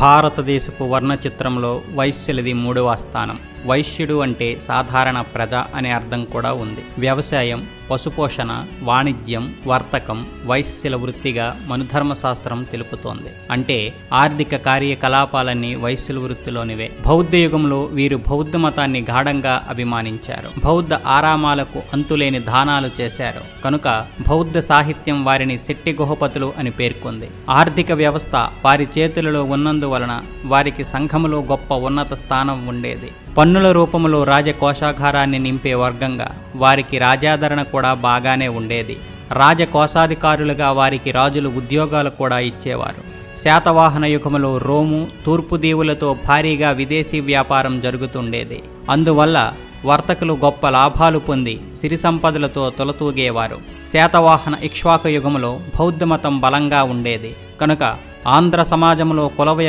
భారతదేశపు వర్ణ చిత్రంలో వైశ్యులది 3వ స్థానం. వైశ్యుడు అంటే సాధారణ ప్రజ అనే అర్థం కూడా ఉంది. వ్యవసాయం, పశుపోషణ, వాణిజ్యం, వర్తకం వైశ్యుల వృత్తిగా మనుధర్మశాస్త్రం తెలుపుతోంది. అంటే ఆర్థిక కార్యకలాపాలన్నీ వైశ్యుల వృత్తిలోనివే. బౌద్ధ యుగంలో వీరు బౌద్ధ మతాన్ని గాఢంగా అభిమానించారు. బౌద్ధ ఆరామాలకు అంతులేని దానాలు చేశారు. కనుక బౌద్ధ సాహిత్యం వారిని శెట్టి గుహపతులు అని పేర్కొంది. ఆర్థిక వ్యవస్థ వారి చేతులలో ఉన్నందువలన వారికి సంఘములో గొప్ప ఉన్నత స్థానం ఉండేది. పన్నుల రూపంలో రాజకోశాగారాన్ని నింపే వర్గంగా వారికి రాజాదరణ కూడా బాగానే ఉండేది. రాజకోశాధికారులుగా వారికి రాజులు ఉద్యోగాలు కూడా ఇచ్చేవారు. శాతవాహన యుగములో రోము, తూర్పు దీవులతో భారీగా విదేశీ వ్యాపారం జరుగుతుండేది. అందువల్ల వర్తకులు గొప్ప లాభాలు పొంది సిరి సంపదలతో తొలతూగేవారు. శాతవాహన ఇక్ష్వాకు యుగములో బౌద్ధ మతం బలంగా ఉండేది. కనుక ఆంధ్ర సమాజంలో కుల